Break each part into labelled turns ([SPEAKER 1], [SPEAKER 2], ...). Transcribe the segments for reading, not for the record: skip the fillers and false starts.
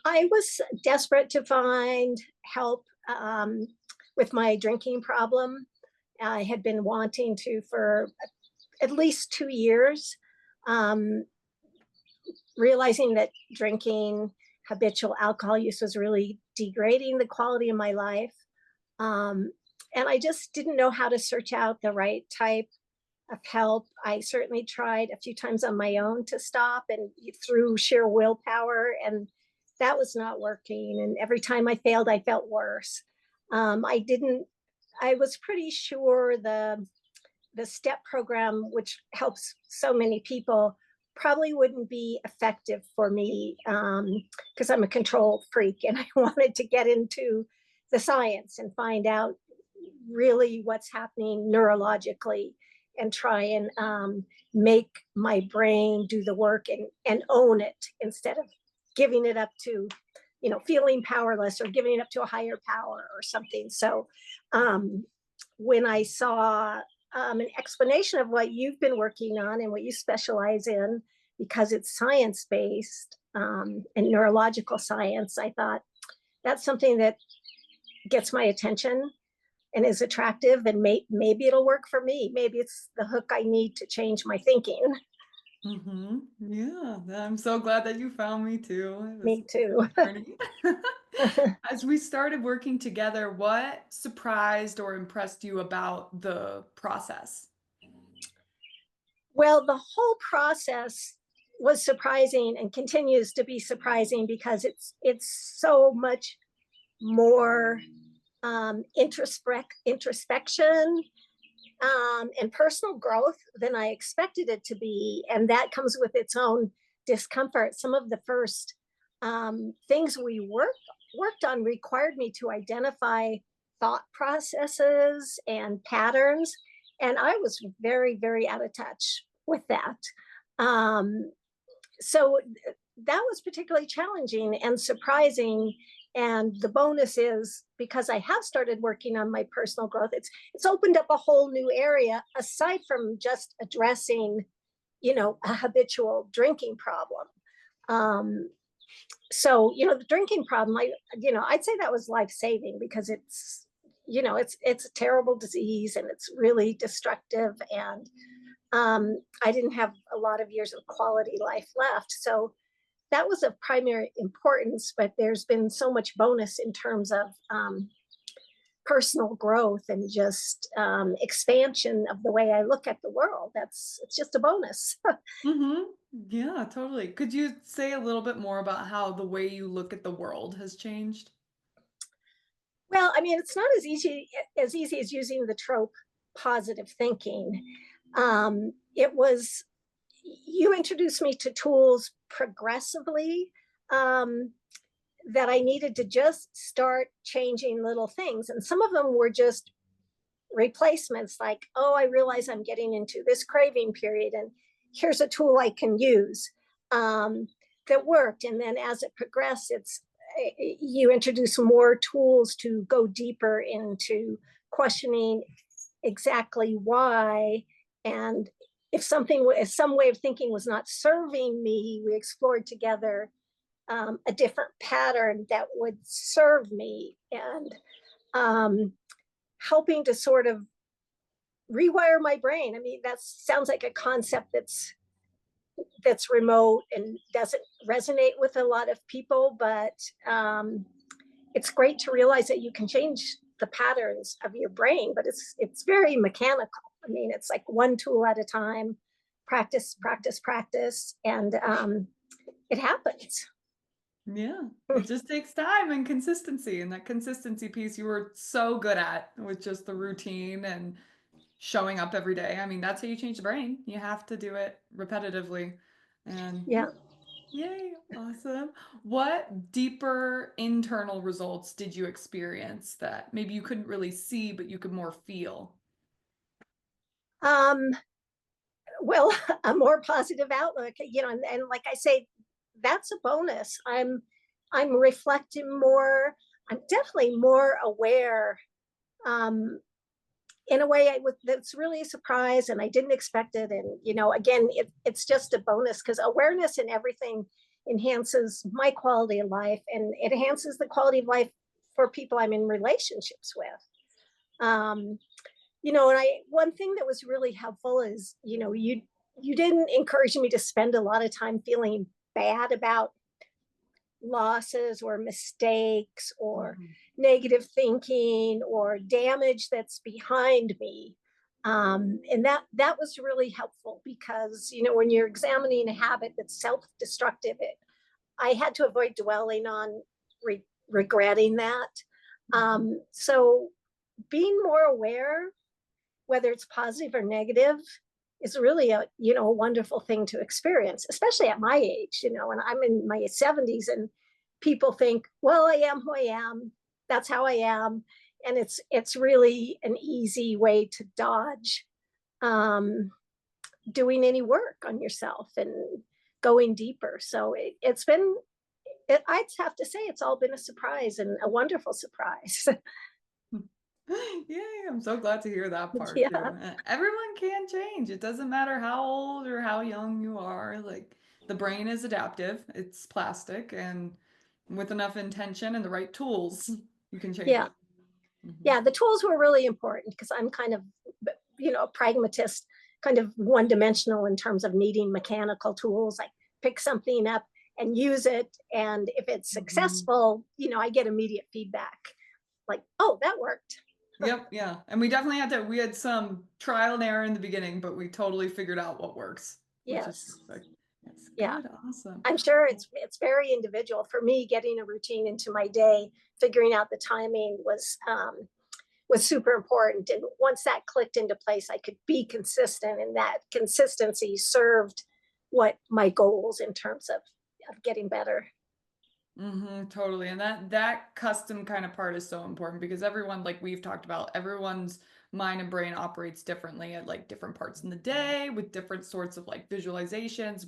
[SPEAKER 1] I was desperate to find help with my drinking problem. I had been wanting to for at least 2 years, um, realizing that drinking, habitual alcohol use was really degrading the quality of my life. Um, and I just didn't know how to search out the right type of help. I certainly tried a few times on my own to stop and through sheer willpower, and that was not working. And every time I failed, I felt worse. I didn't. I was pretty sure the STEP program, which helps so many people, probably wouldn't be effective for me because I'm a control freak and I wanted to get into the science and find out really what's happening neurologically and try and make my brain do the work and own it instead of giving it up to, feeling powerless or giving it up to a higher power or something. So when I saw an explanation of what you've been working on and what you specialize in, because it's science-based and neurological science, I thought that's something that gets my attention and is attractive, and maybe it'll work for me. Maybe it's the hook I need to change my thinking.
[SPEAKER 2] Yeah, I'm so glad that you found me too. It was
[SPEAKER 1] Me too.
[SPEAKER 2] a journey. As we started working together, what surprised or impressed you about the process?
[SPEAKER 1] Well, the whole process was surprising and continues to be surprising because it's so much more introspection and personal growth than I expected it to be. And that comes with its own discomfort. Some of the first things we worked on required me to identify thought processes and patterns. And I was very, very out of touch with that. Um, so that was particularly challenging and surprising. And the bonus is because I have started working on my personal growth, it's opened up a whole new area aside from just addressing, a habitual drinking problem. Um, so the drinking problem, I'd say that was life-saving because it's a terrible disease and it's really destructive, and I didn't have a lot of years of quality life left. So that was of primary importance, but there's been so much bonus in terms of personal growth and just expansion of the way I look at the world. It's just a bonus.
[SPEAKER 2] hmm Yeah, totally. Could you say a little bit more about how the way you look at the world has changed?
[SPEAKER 1] Well, I mean, it's not as easy as using the trope positive thinking. It was You introduced me to tools progressively that I needed to just start changing little things. And some of them were just replacements, like, oh, I realize I'm getting into this craving period, and here's a tool I can use that worked. And then as it progressed, you introduce more tools to go deeper into questioning exactly why. And if some way of thinking was not serving me, we explored together a different pattern that would serve me, and um, helping to sort of rewire my brain. I mean, that sounds like a concept that's remote and doesn't resonate with a lot of people, but it's great to realize that you can change the patterns of your brain, but it's very mechanical. I mean, it's like one tool at a time, practice, practice, practice, and it happens.
[SPEAKER 2] Yeah, it just takes time and consistency. And that consistency piece you were so good at with just the routine and showing up every day. I mean, that's how you change the brain. You have to do it repetitively. And
[SPEAKER 1] Yeah.
[SPEAKER 2] yay, awesome. What deeper internal results did you experience that maybe you couldn't really see, but you could more feel?
[SPEAKER 1] Um, well, a more positive outlook, and like I say, that's a bonus. I'm reflecting more. I'm definitely more aware um, in a way that's really a surprise, and I didn't expect it. And again, it's just a bonus because awareness in everything enhances my quality of life, and it enhances the quality of life for people I'm in relationships with. And one thing that was really helpful is, you didn't encourage me to spend a lot of time feeling bad about losses or mistakes or negative thinking or damage that's behind me. And that was really helpful because, when you're examining a habit that's self-destructive, I had to avoid dwelling on regretting that. So being more aware, whether it's positive or negative, is really a wonderful thing to experience, especially at my age, and I'm in my 70s, and people think, well, I am who I am, that's how I am, and it's really an easy way to dodge doing any work on yourself and going deeper. So I'd have to say it's all been a surprise, and a wonderful surprise.
[SPEAKER 2] Yay, I'm so glad to hear that part too.
[SPEAKER 1] Yeah.
[SPEAKER 2] Everyone can change. It doesn't matter how old or how young you are. Like, the brain is adaptive. It's plastic, and with enough intention and the right tools, you can change
[SPEAKER 1] Yeah.
[SPEAKER 2] it.
[SPEAKER 1] Yeah, the tools were really important because I'm kind of, a pragmatist, kind of one-dimensional in terms of needing mechanical tools. I pick something up and use it, and if it's successful, I get immediate feedback, like, oh, that worked.
[SPEAKER 2] Yep, yeah. And we definitely we had some trial and error in the beginning, but we totally figured out what works, which is
[SPEAKER 1] Yes.
[SPEAKER 2] perfect. That's
[SPEAKER 1] Yeah.
[SPEAKER 2] good, awesome.
[SPEAKER 1] I'm sure it's very individual. For me, getting a routine into my day, figuring out the timing was super important. And once that clicked into place, I could be consistent, and that consistency served what my goals in terms of getting better.
[SPEAKER 2] Totally. And that custom kind of part is so important because everyone, like we've talked about, everyone's mind and brain operates differently at like different parts in the day with different sorts of like visualizations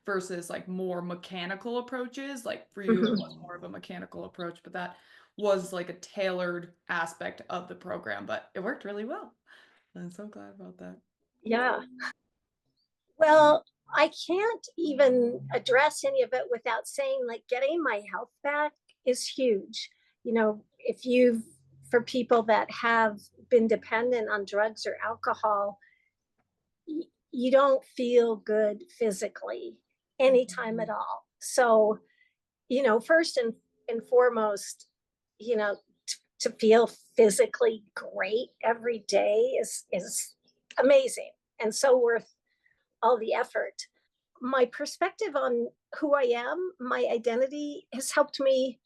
[SPEAKER 2] versus like more mechanical approaches. Like for you, it was more of a mechanical approach, but that was like a tailored aspect of the program, but it worked really well. I'm so glad about that.
[SPEAKER 1] Yeah. Well, I can't even address any of it without saying, like, getting my health back is huge. If for people that have been dependent on drugs or alcohol, you don't feel good physically anytime at all. So, first and foremost, to feel physically great every day is amazing and so worth all the effort. My perspective on who I am, my identity, has helped me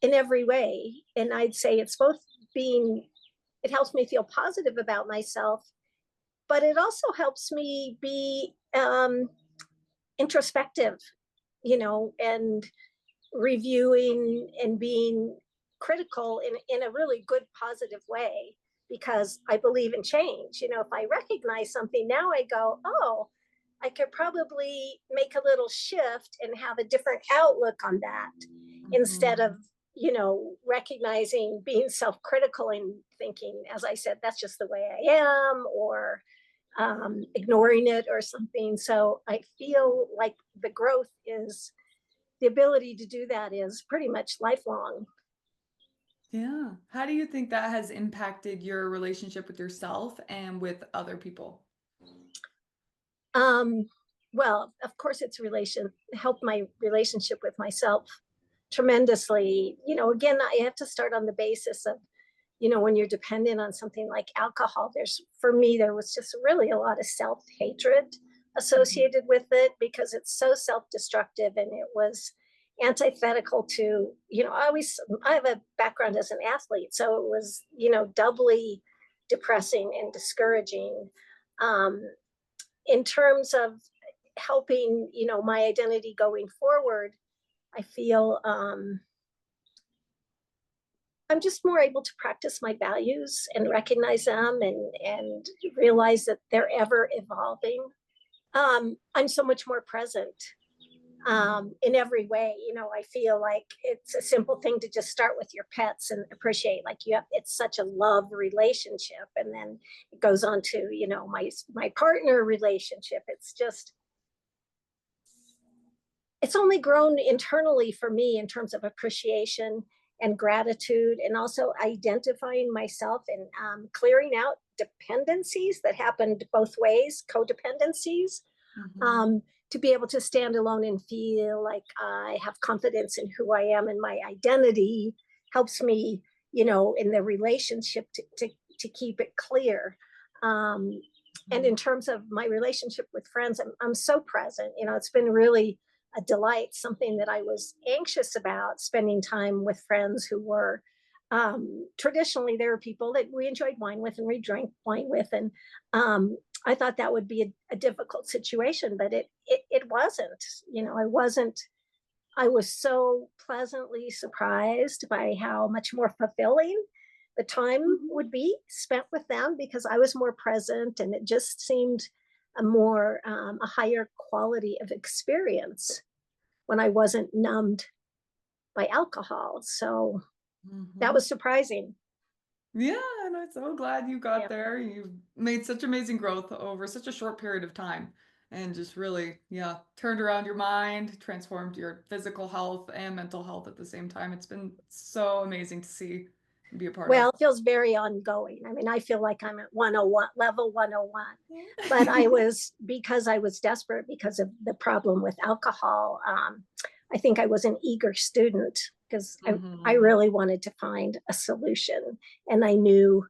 [SPEAKER 1] in every way. And I'd say it helps me feel positive about myself, but it also helps me be introspective, and reviewing and being critical in a really good, positive way, because I believe in change. If I recognize something, now I go, oh, I could probably make a little shift and have a different outlook on that, instead of, recognizing, being self-critical and thinking, as I said, that's just the way I am, or ignoring it or something. So I feel like the ability to do that is pretty much lifelong.
[SPEAKER 2] Yeah. How do you think that has impacted your relationship with yourself and with other people?
[SPEAKER 1] Um, well, of course, helped my relationship with myself tremendously. Again, I have to start on the basis of, when you're dependent on something like alcohol, for me, there was just really a lot of self-hatred associated with it, because it's so self-destructive, and it was antithetical to, I have a background as an athlete, so it was, doubly depressing and discouraging. Um, in terms of helping, my identity going forward, I feel I'm just more able to practice my values and recognize them, and realize that they're ever evolving. I'm so much more present in every way. I feel like it's a simple thing to just start with your pets and appreciate, like, it's such a love relationship, and then it goes on to, my partner relationship. it's only grown internally for me in terms of appreciation and gratitude, and also identifying myself and clearing out dependencies that happened both ways, codependencies,
[SPEAKER 2] Mhm.
[SPEAKER 1] um, to be able to stand alone and feel like I have confidence in who I am and my identity helps me, in the relationship to keep it clear. Um, and in
[SPEAKER 2] Mhm.
[SPEAKER 1] terms of my relationship with friends, I'm so present. It's been really a delight, something that I was anxious about, spending time with friends who were traditionally, there were people that we enjoyed wine with and we drank wine with. And I thought that would be a difficult situation, but it wasn't. I wasn't. I was so pleasantly surprised by how much more fulfilling the time
[SPEAKER 2] Mhm.
[SPEAKER 1] would be spent with them because I was more present, and it just seemed a higher quality of experience when I wasn't numbed by alcohol. So that
[SPEAKER 2] Mhm.
[SPEAKER 1] was surprising.
[SPEAKER 2] Yeah, and I'm so glad you got
[SPEAKER 1] Yeah.
[SPEAKER 2] there. You've made such amazing growth over such a short period of time and just really, yeah, turned around your mind, transformed your physical health and mental health at the same time. It's been so amazing to see and be a part of.
[SPEAKER 1] Well, it feels very ongoing. I mean, I feel like I'm at 101, level 101. But because I was desperate because of the problem with alcohol, I think I was an eager student because I
[SPEAKER 2] Mhm.
[SPEAKER 1] really wanted to find a solution. And I knew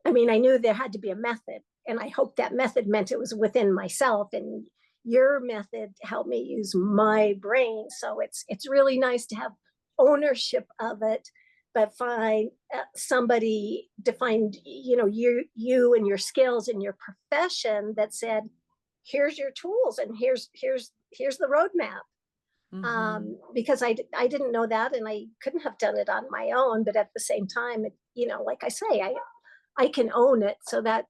[SPEAKER 1] there had to be a method. And I hoped that method meant it was within myself. And your method helped me use my brain. So it's really nice to have ownership of it, but find somebody defined, you and your skills and your profession that said, here's your tools and here's the roadmap.
[SPEAKER 2] Mhm.
[SPEAKER 1] Because I didn't know that and I couldn't have done it on my own. But at the same time, like I say, I can own it. So that,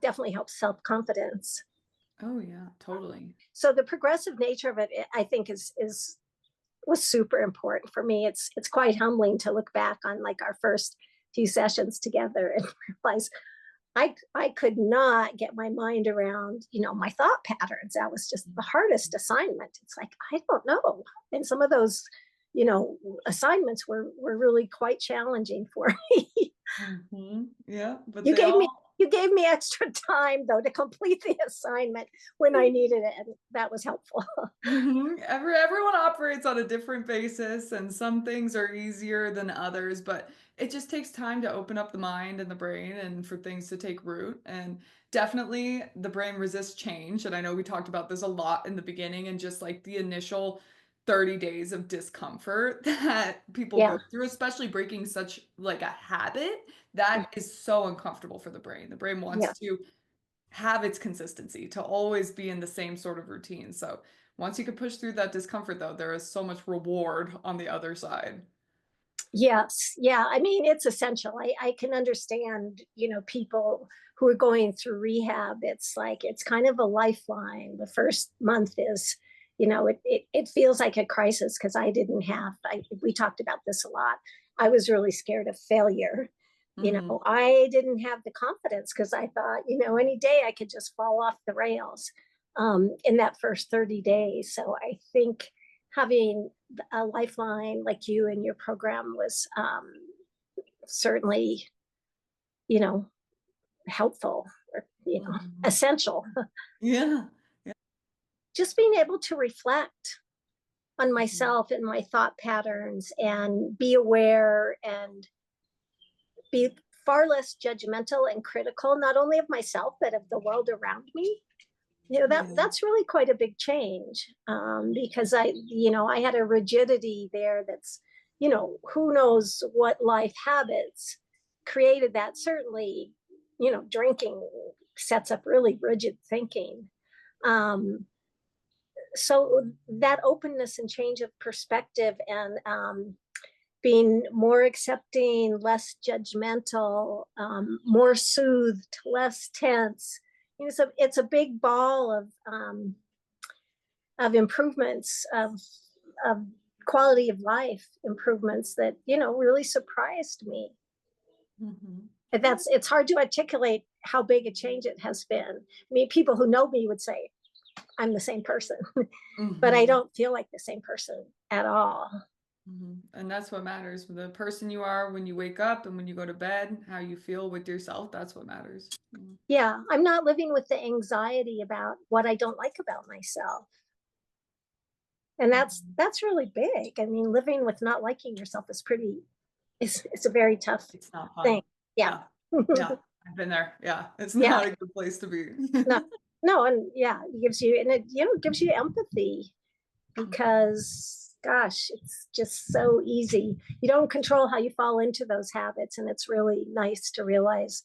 [SPEAKER 1] definitely helps self-confidence.
[SPEAKER 2] Oh yeah, totally.
[SPEAKER 1] So the progressive nature of it, I think is was super important for me. It's quite humbling to look back on like our first few sessions together and realize I could not get my mind around, my thought patterns. That was just the hardest assignment. It's like, I don't know. And some of those, assignments were really quite challenging for me.
[SPEAKER 2] Mhm. Yeah, but
[SPEAKER 1] You
[SPEAKER 2] they
[SPEAKER 1] gave me
[SPEAKER 2] all
[SPEAKER 1] you gave me extra time though to complete the assignment when I needed it, and that was helpful.
[SPEAKER 2] Mhm. Everyone operates on a different basis, and some things are easier than others, but it just takes time to open up the mind and the brain and for things to take root. And definitely the brain resists change. And I know we talked about this a lot in the beginning and just like the initial 30 days of discomfort that people
[SPEAKER 1] Yeah.
[SPEAKER 2] go through, especially breaking such like a habit that is so uncomfortable for the brain. The brain
[SPEAKER 1] Yeah.
[SPEAKER 2] wants to have its consistency, to always be in the same sort of routine. So once you can push through that discomfort, though, there is so much reward on the other side.
[SPEAKER 1] Yes. Yeah. I mean, it's essential. I can understand, people who are going through rehab. It's like, it's kind of a lifeline. The first month is, it feels like a crisis because we talked about this a lot. I was really scared of failure.
[SPEAKER 2] Mhm.
[SPEAKER 1] I didn't have the confidence because I thought, any day I could just fall off the rails in that first 30 days. So I think having a lifeline like you and your program was certainly, you know, helpful or,
[SPEAKER 2] Mhm.
[SPEAKER 1] essential.
[SPEAKER 2] Yeah.
[SPEAKER 1] Just being able to reflect on
[SPEAKER 2] Mhm.
[SPEAKER 1] myself and my thought patterns and be aware and be far less judgmental and critical, not only of myself, but of the world around me.
[SPEAKER 2] Yeah.
[SPEAKER 1] That's really quite a big change because I had a rigidity there that's, who knows what life habits created that. Certainly, drinking sets up really rigid thinking. Um, so that openness and change of perspective and being more accepting, less judgmental, more soothed, less tense. So it's a big ball of improvements of quality of life improvements that really surprised me.
[SPEAKER 2] Mhm.
[SPEAKER 1] And
[SPEAKER 2] Yeah.
[SPEAKER 1] it's hard to articulate how big a change it has been. I mean, people who know me would say, I'm the same person, but I
[SPEAKER 2] Mhm.
[SPEAKER 1] don't feel like the same person at all.
[SPEAKER 2] Mhm. And that's what matters. The person you are when you wake up and when you go to bed, how you feel with yourself, that's what matters. Mm.
[SPEAKER 1] Yeah, I'm not living with the anxiety about what I don't like about myself. And
[SPEAKER 2] Mhm.
[SPEAKER 1] that's really big. I mean, living with not liking yourself is pretty it's a very tough
[SPEAKER 2] It's not
[SPEAKER 1] thing.
[SPEAKER 2] fun.
[SPEAKER 1] Yeah.
[SPEAKER 2] Yeah. Yeah. I've been there. Yeah. It's
[SPEAKER 1] Yeah.
[SPEAKER 2] not a good place to be.
[SPEAKER 1] No. No, and yeah, it gives you and it gives you empathy
[SPEAKER 2] Mhm.
[SPEAKER 1] because gosh, it's just so easy. You don't control how you fall into those habits, and it's really nice to realize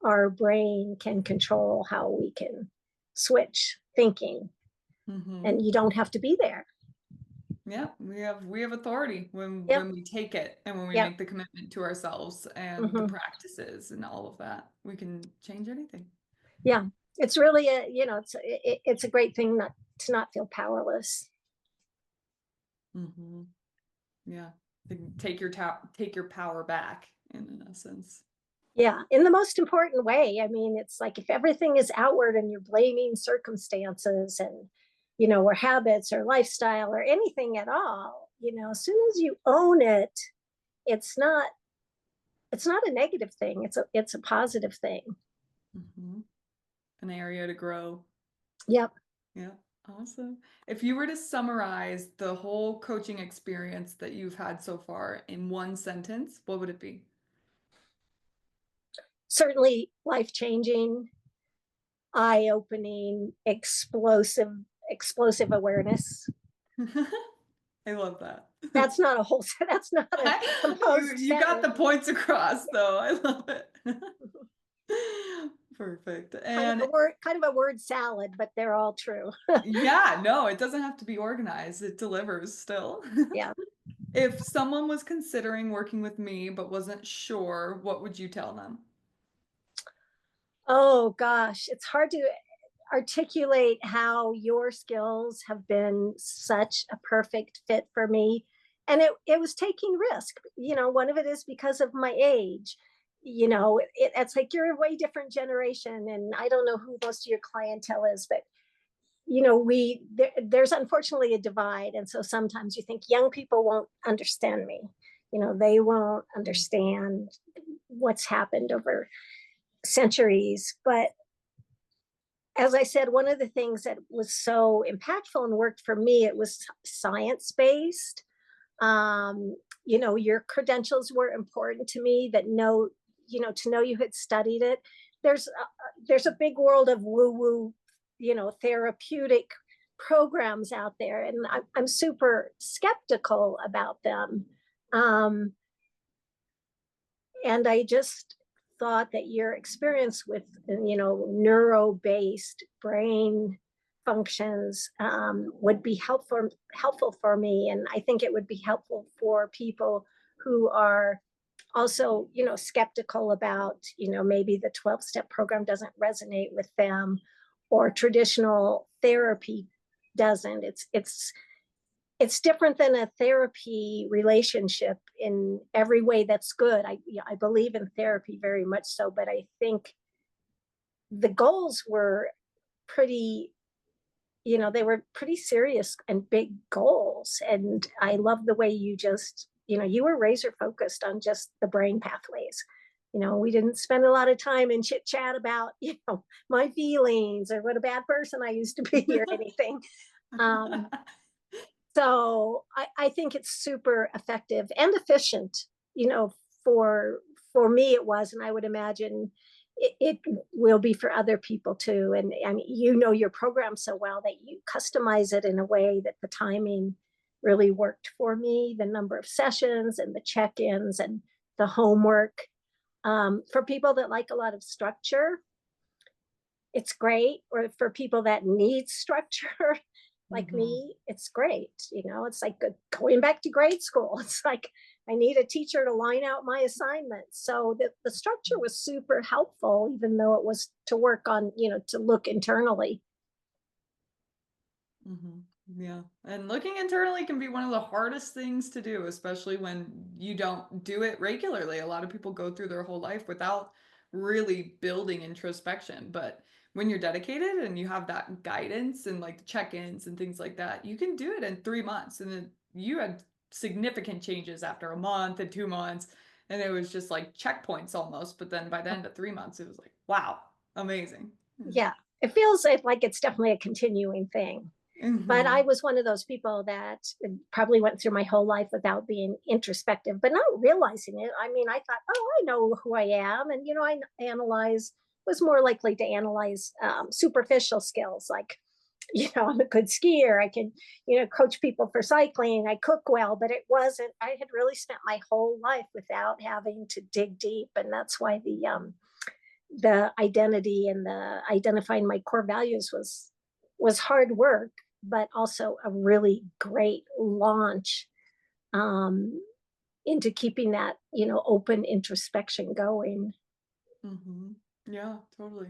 [SPEAKER 1] our brain can control how we can switch thinking, and
[SPEAKER 2] Mhm.
[SPEAKER 1] you don't have to be there.
[SPEAKER 2] Yeah, we have authority
[SPEAKER 1] Yep.
[SPEAKER 2] when we take it and when we
[SPEAKER 1] Yep.
[SPEAKER 2] make the commitment to ourselves and the
[SPEAKER 1] Hmm.
[SPEAKER 2] practices and all of that. We can change anything.
[SPEAKER 1] Yeah. It's really it's a great thing not to not feel powerless.
[SPEAKER 2] Mhm. Yeah. Take your power back in essence.
[SPEAKER 1] Yeah, in the most important way. I mean, it's like if everything is outward and you're blaming circumstances and, or habits or lifestyle or anything at all, as soon as you own it, it's not it's not a negative thing. It's a positive thing.
[SPEAKER 2] Mhm. An area to grow.
[SPEAKER 1] Yep.
[SPEAKER 2] Yeah. Awesome. If you were to summarize the whole coaching experience that you've had so far in one sentence, what would it be?
[SPEAKER 1] Certainly life changing, eye opening, explosive awareness.
[SPEAKER 2] I love that.
[SPEAKER 1] That's not a whole that's not a
[SPEAKER 2] You
[SPEAKER 1] composed
[SPEAKER 2] you got
[SPEAKER 1] sentence.
[SPEAKER 2] the points across though. I love it. Perfect. And
[SPEAKER 1] Kind of a word salad, but they're all true.
[SPEAKER 2] yeah, no, it doesn't have to be organized. It delivers still.
[SPEAKER 1] Yeah.
[SPEAKER 2] If someone was considering working with me but wasn't sure, what would you tell them?
[SPEAKER 1] Oh gosh, it's hard to articulate how your skills have been such a perfect fit for me. And it was taking risk. One of it is because of my age. It's like you're a way different generation, and I don't know who most of your clientele is, but there's unfortunately a divide, and so sometimes you think young people won't understand me. They won't
[SPEAKER 2] Mm.
[SPEAKER 1] understand what's happened over centuries, but as I said, one of the things that was so impactful and worked for me, it was science based. Your credentials were important to me. To know you had studied it. There's a big world of woo woo, therapeutic programs out there, and I'm super skeptical about them. Um, and I just thought that your experience with neuro based brain functions would be helpful for me, and I think it would be helpful for people who are also skeptical about maybe the 12-step program doesn't resonate with them, or traditional therapy doesn't. It's different than a therapy relationship in every way that's good. I believe in therapy very much so, but I think the goals were pretty, they were pretty serious and big goals. And I love the way you were razor focused on just the brain pathways. We didn't spend a lot of time in chit chat about, my feelings or what a bad person I used to be or anything. Um, So I think it's super effective and efficient, for me it was, and I would imagine it will be for other people too. And I mean, your program so well that you customize it in a way that the timing really worked for me, the number of sessions and the check-ins and the homework. For people that like a lot of structure, it's great. Or for people that need structure, like
[SPEAKER 2] Mhm.
[SPEAKER 1] me, it's great. It's like going back to grade school. It's like I need a teacher to line out my assignments. So the structure was super helpful, even though it was to work on, to look internally.
[SPEAKER 2] Mhm. Yeah. And looking internally can be one of the hardest things to do, especially when you don't do it regularly. A lot of people go through their whole life without really building introspection. But when you're dedicated and you have that guidance and like the check-ins and things like that, you can do it in 3 months. And then you had significant changes after a month and 2 months. And it was just like checkpoints almost. But then by the end of 3 months, it was like, wow, amazing.
[SPEAKER 1] Yeah, it feels like it's definitely a continuing thing. But I
[SPEAKER 2] Mm-hmm.
[SPEAKER 1] was one of those people that probably went through my whole life without being introspective, but not realizing it. I mean, I thought, oh, I know who I am. And, I analyze, was more likely to analyze superficial skills like, I'm a good skier. I can, coach people for cycling. I cook well, but it wasn't, I had really spent my whole life without having to dig deep. And that's why the identity and the identifying my core values was hard work, but also a really great launch um, into keeping that open introspection going.
[SPEAKER 2] Mm-hmm. Yeah, totally.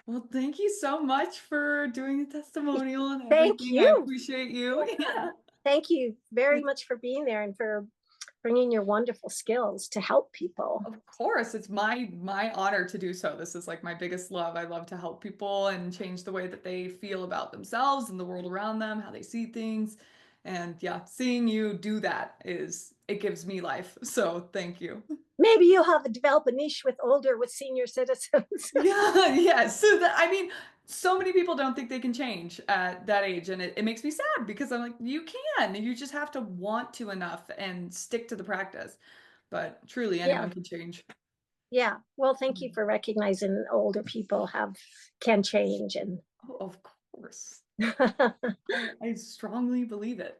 [SPEAKER 2] Well, thank you so much for doing the testimonial and
[SPEAKER 1] Thank
[SPEAKER 2] everything. I
[SPEAKER 1] you.
[SPEAKER 2] appreciate you. Yeah.
[SPEAKER 1] Thank you very
[SPEAKER 2] It's,
[SPEAKER 1] much for being there and for bringing your wonderful skills to help people.
[SPEAKER 2] of course, it's my honor to do so. This is like my biggest love. I love to help people and change the way that they feel about themselves and the world around them, how they see things. And yeah, seeing you do that it gives me life. So thank you.
[SPEAKER 1] Maybe you'll have to develop a niche with senior citizens.
[SPEAKER 2] Yeah, yes. So that, I mean, so many people don't think they can change at that age, and it makes me sad because I'm like, you can. You just have to want to enough and stick to the practice. But truly,
[SPEAKER 1] Yeah.
[SPEAKER 2] anyone can change.
[SPEAKER 1] Yeah. Well, thank you for recognizing older people can change and
[SPEAKER 2] Oh, of course. I strongly believe it.